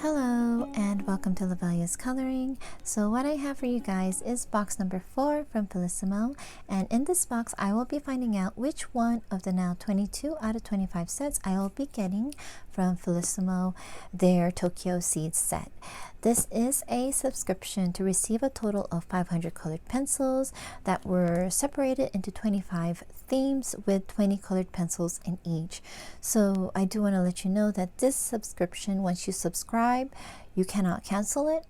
Hello and welcome to Lovella's Coloring. So what I have for you guys is box number 4 from Felissimo, and in this box I will be finding out which one of the now 22 out of 25 sets I will be getting from Felissimo, their Tokyo Seeds set. This is a subscription to receive a total of 500 colored pencils that were separated into 25 themes with 20 colored pencils in each. So I do want to let you know that this subscription, once you subscribe, you cannot cancel it.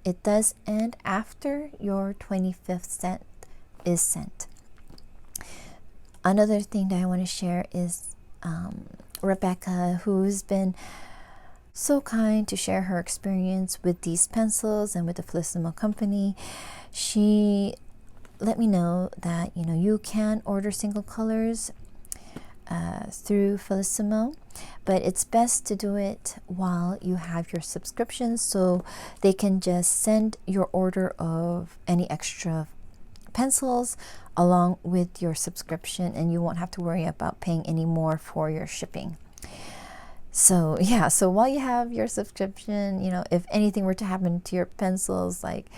It does end after your 25th set is sent. Another thing that I want to share is Rebecca, who's been so kind to share her experience with these pencils and with the Felissimo company. She let me know that you can order single colors through Felissimo, but it's best to do it while you have your subscription, so they can just send your order of any extra pencils along with your subscription, and you won't have to worry about paying any more for your shipping. So yeah, so while you have your subscription, if anything were to happen to your pencils, like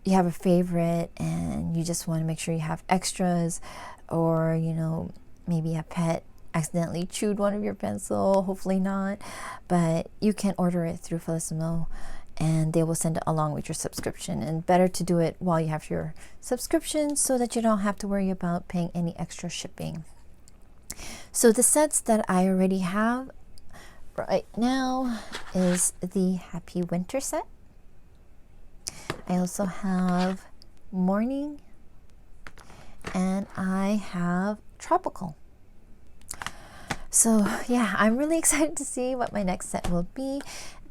you have a favorite and you just want to make sure you have extras, or maybe a pet accidentally chewed one of your pencil, hopefully not, but you can order it through Felissimo and they will send it along with your subscription. And better to do it while you have your subscription so that you don't have to worry about paying any extra shipping. So the sets that I already have right now is the Happy Winter set. I also have Morning, and I have Tropical. So yeah, I'm really excited to see what my next set will be.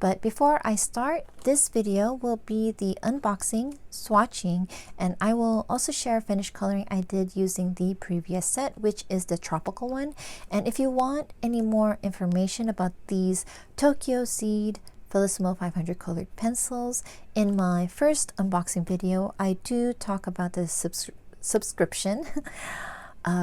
But before I start, this video will be the unboxing, swatching, and I will also share finished coloring I did using the previous set, which is the Tropical one. And if you want any more information about these Tokyo Seed Felissimo 500 colored pencils, in my first unboxing video, I do talk about the subscription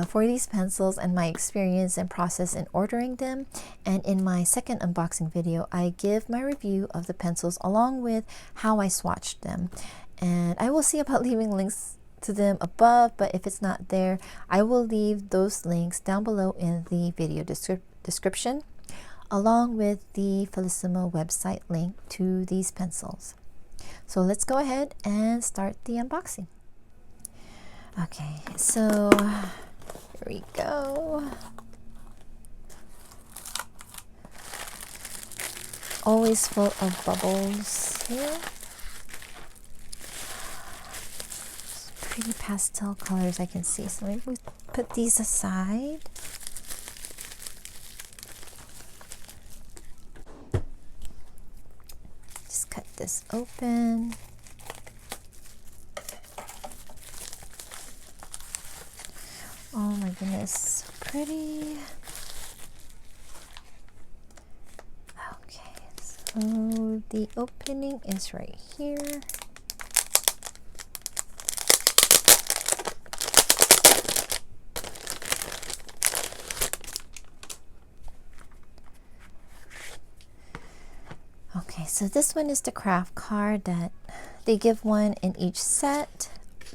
for these pencils and my experience and process in ordering them. And in my second unboxing video, I give my review of the pencils along with how I swatched them. And I will see about leaving links to them above, but if it's not there, I will leave those links down below in the video description, along with the Felissimo website link to these pencils. So let's go ahead and start the unboxing. Okay, so here we go. Always full of bubbles here. Pretty pastel colors I can see. So maybe we put these aside. Just cut this open. Oh my goodness, so pretty. Okay, so the opening is right here. Okay, so this one is the craft card that they give one in each set.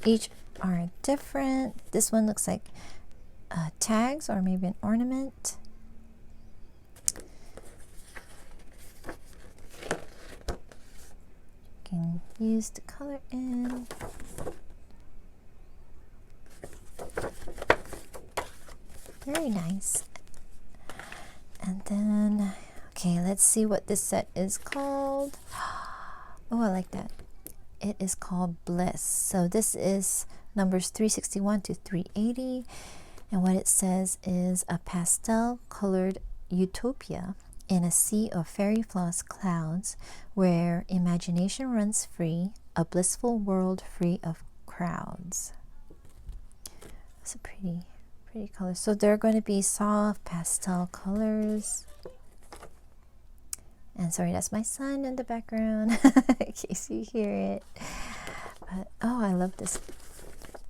Each are different. This one looks like tags or maybe an ornament. You can use the color in. Very nice. And then, okay, let's see what this set is called. Oh, I like that. It is called Bliss. So this is numbers 361 to 380, and what it says is a pastel colored utopia in a sea of fairy floss clouds where imagination runs free, a blissful world free of crowds. That's a pretty color. So they're going to be soft pastel colors. And sorry, that's my son in the background in case you hear it. But oh, I love this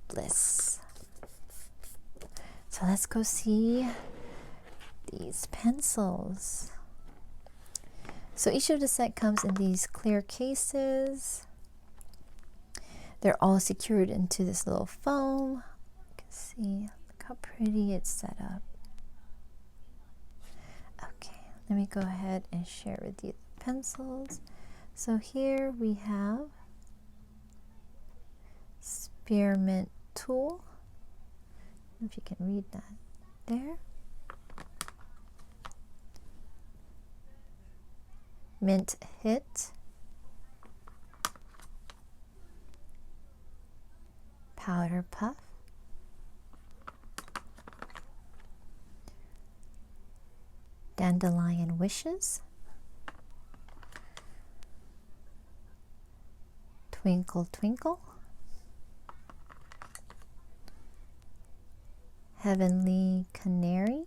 Bliss. So let's go see these pencils. So each of the set comes in these clear cases. They're all secured into this little foam. You can see, look how pretty it's set up. Okay, let me go ahead and share with you the pencils. So here we have Spearmint Tool. I don't know if you can read that there. Mint Hit. Powder Puff. Dandelion Wishes. Twinkle Twinkle. Heavenly Canary.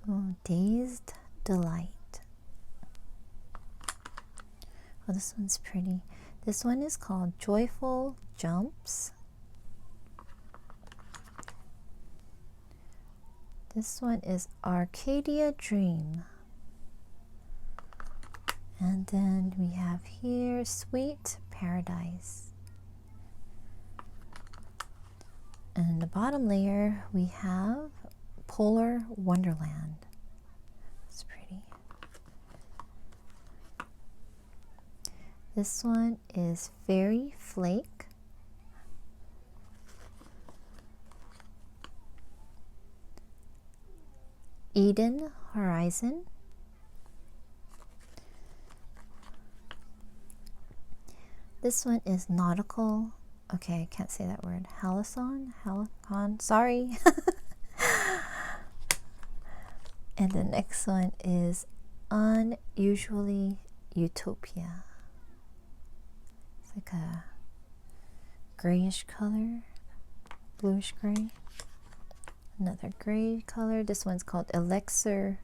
Oh, Dazed Delight. Oh, this one's pretty. This one is called Joyful Jumps. This one is Arcadia Dream. And then we have here Sweet Paradise. And in the bottom layer we have Polar Wonderland. It's pretty. This one is Fairy Flake. Eden Horizon. This one is Nautical. Okay, I can't say that word. Halcyon, sorry. And the next one is Unusually Utopia. It's like a grayish color, bluish gray. Another gray color. This one's called Elixir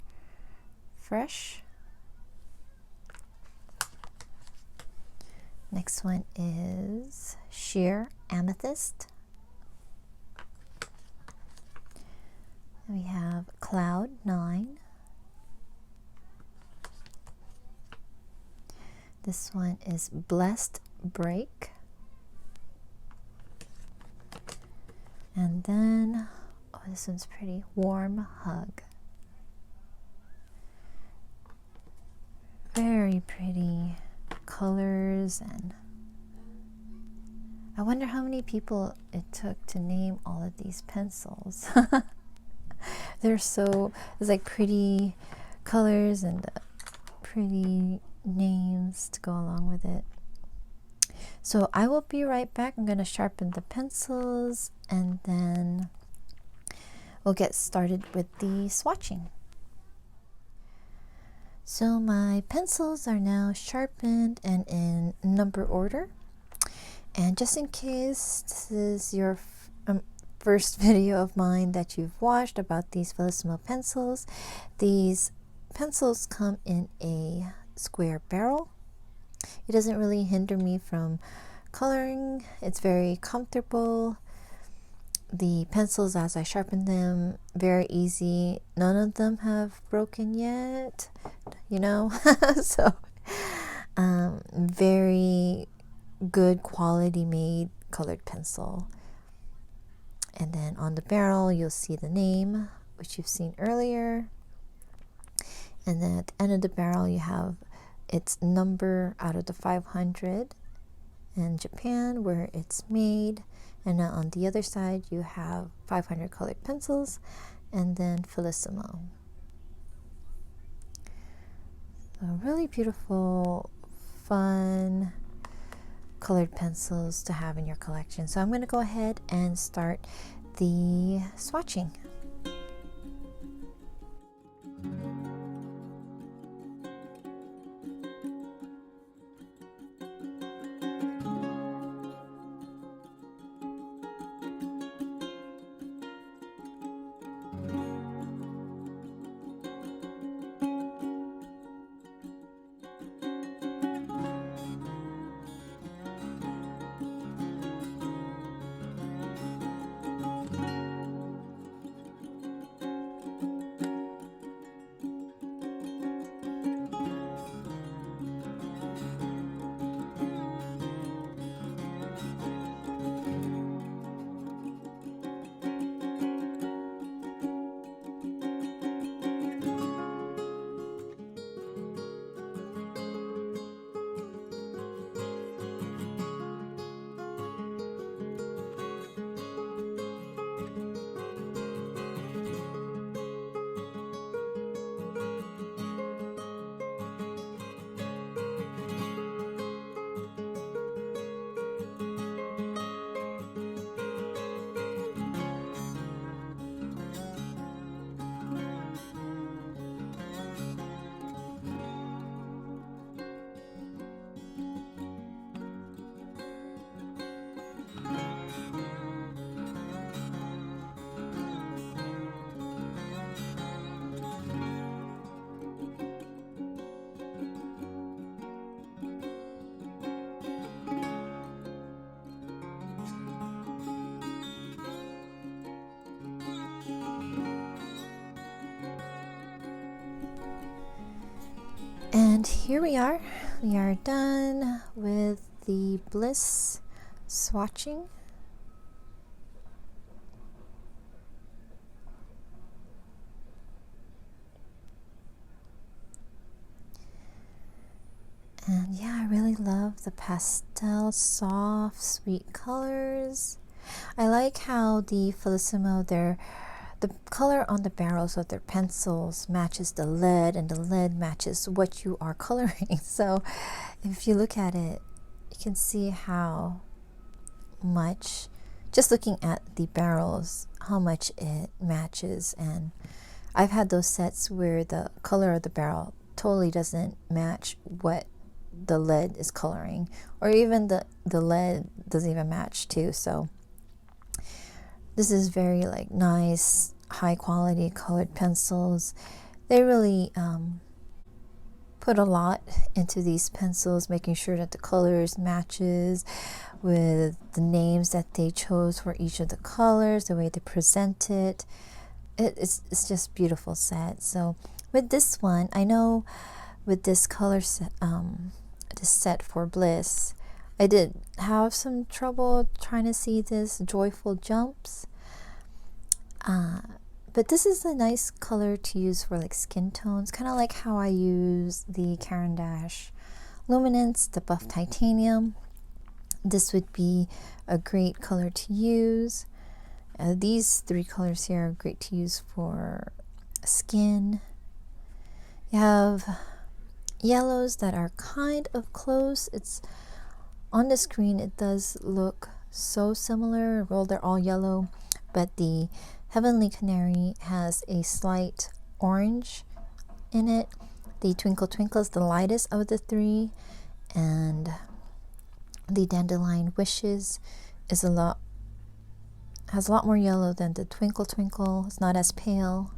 Fresh. Next one is Sheer Amethyst. We have Cloud 9. This one is Blessed Break. And then, oh, this one's pretty. Warm Hug. Very pretty colors, and I wonder how many people it took to name all of these pencils. There's like pretty colors and pretty names to go along with it. So I will be right back. I'm going to sharpen the pencils and then we'll get started with the swatching. So my pencils are now sharpened and in number order. And just in case this is your first video of mine that you've watched about these Felissimo pencils, these pencils come in a square barrel. It doesn't really hinder me from coloring. It's very comfortable. The pencils, as I sharpen them, very easy. None of them have broken yet, you know. So very good quality made colored pencil. And then on the barrel you'll see the name, which you've seen earlier, and then at the end of the barrel you have its number out of the 500 in Japan where it's made. And now on the other side you have 500 colored pencils and then Felissimo. So really beautiful, fun colored pencils to have in your collection. So I'm going to go ahead and start the swatching. And here we are done with the Bliss swatching. And yeah, I really love the pastel, soft, sweet colors. I like how the Felissimo, the color on the barrels of their pencils matches the lead, and the lead matches what you are coloring. So if you look at it, you can see how much, just looking at the barrels, how much it matches. And I've had those sets where the color of the barrel totally doesn't match what the lead is coloring, or even the lead doesn't even match too. So this is very like nice, high quality colored pencils. They really put a lot into these pencils, making sure that the colors matches with the names that they chose for each of the colors, the way they present it. It's just beautiful set. So with this one, I know with this color set, this set for Bliss, I did have some trouble trying to see this joyful jumps, but this is a nice color to use for like skin tones, kind of like how I use the Caran d'Ache Luminance, the buff titanium. This would be a great color to use. These three colors here are great to use for skin. You have yellows that are kind of close. It's on the screen, it does look so similar. Well, they're all yellow, but the Heavenly Canary has a slight orange in it. The Twinkle Twinkle is the lightest of the three, and the Dandelion Wishes is has a lot more yellow than the Twinkle Twinkle. It's not as pale.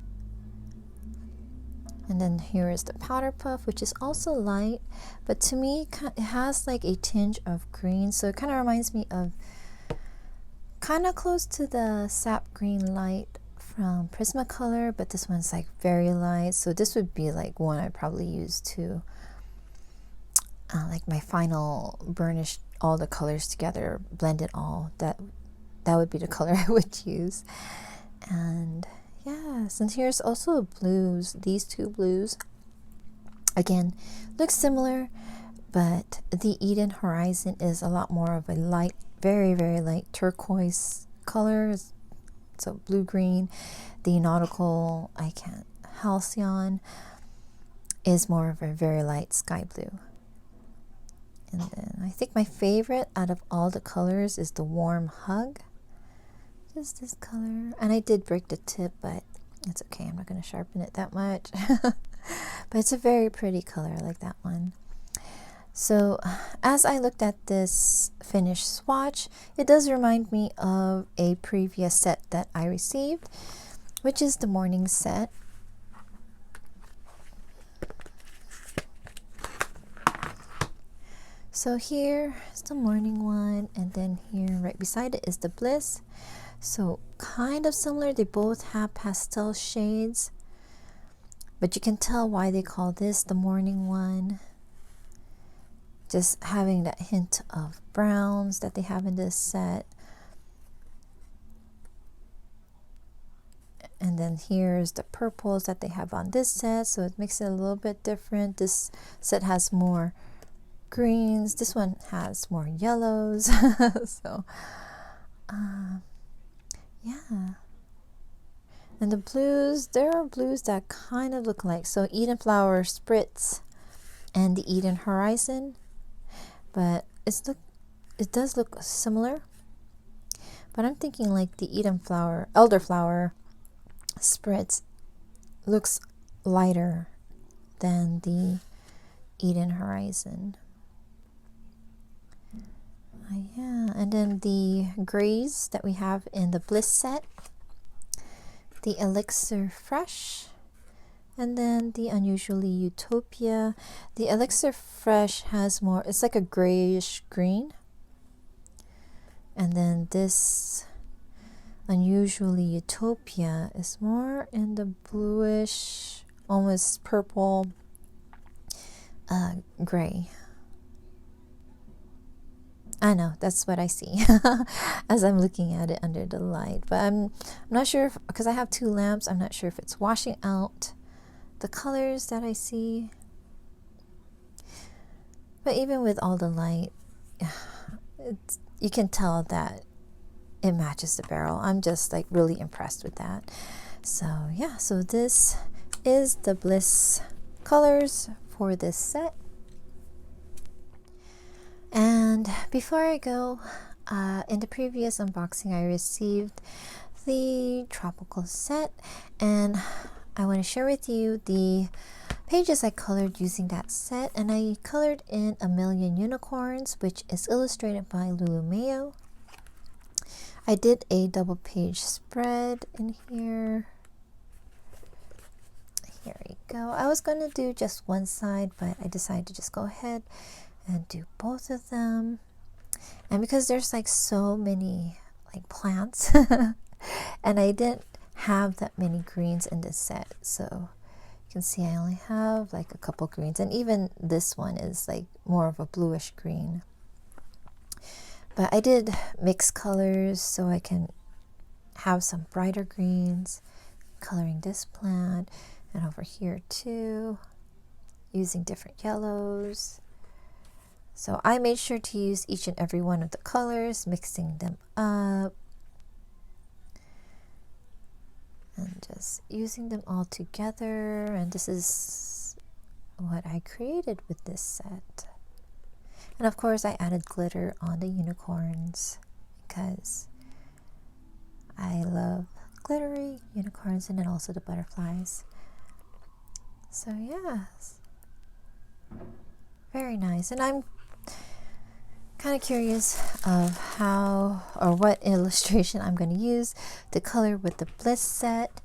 And then here is the Powder Puff, which is also light, but to me it has like a tinge of green, so it kind of reminds me of kind of close to the Sap Green Light from Prismacolor, but this one's like very light. So this would be like one I'd probably use to like my final burnish, all the colors together, blend it all. That would be the color I would use. And yes, and here's also blues. These two blues, again, look similar, but the Eden Horizon is a lot more of a light, very, very light turquoise color. So blue-green. The Nautical Halcyon is more of a very light sky blue. And then I think my favorite out of all the colors is the Warm Hug. Just this color, and I did break the tip, but it's okay, I'm not going to sharpen it that much. But it's a very pretty color, I like that one. So as I looked at this finished swatch, it does remind me of a previous set that I received, which is the morning set. So here is the morning one, and then here right beside it is the Bliss. So kind of similar, they both have pastel shades, but you can tell why they call this the morning one. Just having that hint of browns that they have in this set. And then here's the purples that they have on this set, so it makes it a little bit different. This set has more greens, this one has more yellows. So yeah, and the blues, there are blues that kind of look like, so Eden Flower Spritz and the Eden Horizon, but it does look similar, but I'm thinking like the Eden Flower, Elderflower Spritz looks lighter than the Eden Horizon. Yeah, and then the grays that we have in the Bliss set, the Elixir Fresh, and then the Unusually Utopia. The Elixir Fresh has more, it's like a grayish green, and then this Unusually Utopia is more in the bluish, almost purple, gray. I know, that's what I see as I'm looking at it under the light. But I'm not sure if, because I have two lamps, I'm not sure if it's washing out the colors that I see. But even with all the light, you can tell that it matches the barrel. I'm just like really impressed with that. So yeah, so this is the Bliss colors for this set. And before I go, in the previous unboxing I received the tropical set, and I want to share with you the pages I colored using that set. And I colored in A Million Unicorns, which is illustrated by Lulu Mayo. I did a double page spread in here. Here we go. I was going to do just one side, but I decided to just go ahead and do both of them. And because there's like so many like plants and I didn't have that many greens in this set, so you can see I only have like a couple greens, and even this one is like more of a bluish green. But I did mix colors so I can have some brighter greens, coloring this plant, and over here too, using different yellows. So I made sure to use each and every one of the colors, mixing them up and just using them all together. And this is what I created with this set. And of course I added glitter on the unicorns because I love glittery unicorns, and then also the butterflies. So yeah, very nice. And I'm kind of curious of how or what illustration I'm going to use to color with the Bliss set.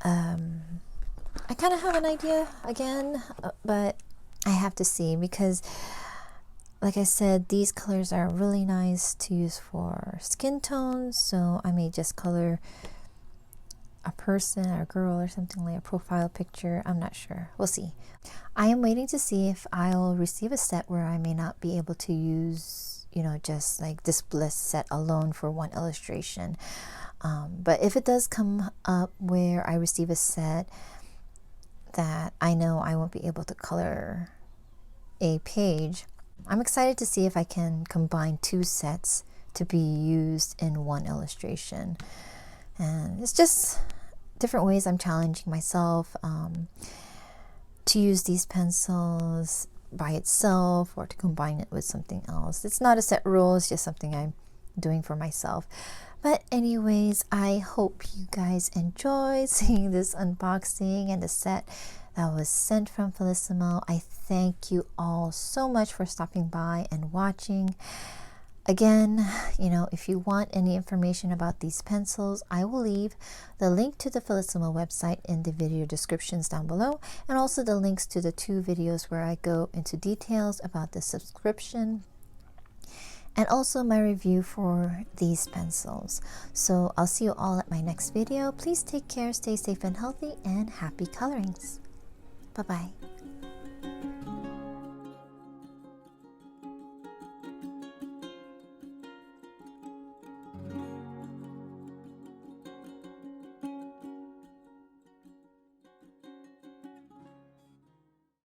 I kind of have an idea again, but I have to see, because like I said, these colors are really nice to use for skin tones, so I may just color a person or a girl or something, like a profile picture. I'm not sure. We'll see. I am waiting to see if I'll receive a set where I may not be able to use, you know, just like this Bliss set alone for one illustration. But if it does come up where I receive a set that I know I won't be able to color a page, I'm excited to see if I can combine two sets to be used in one illustration. And it's just different ways I'm challenging myself to use these pencils by itself or to combine it with something else. It's not a set rule, it's just something I'm doing for myself. But anyways, I hope you guys enjoyed seeing this unboxing and the set that was sent from Felissimo. I thank you all so much for stopping by and watching. Again, you know, if you want any information about these pencils, I will leave the link to the Felissimo website in the video descriptions down below, and also the links to the 2 videos where I go into details about the subscription and also my review for these pencils. So I'll see you all at my next video. Please take care, stay safe and healthy, and happy colorings. Bye-bye.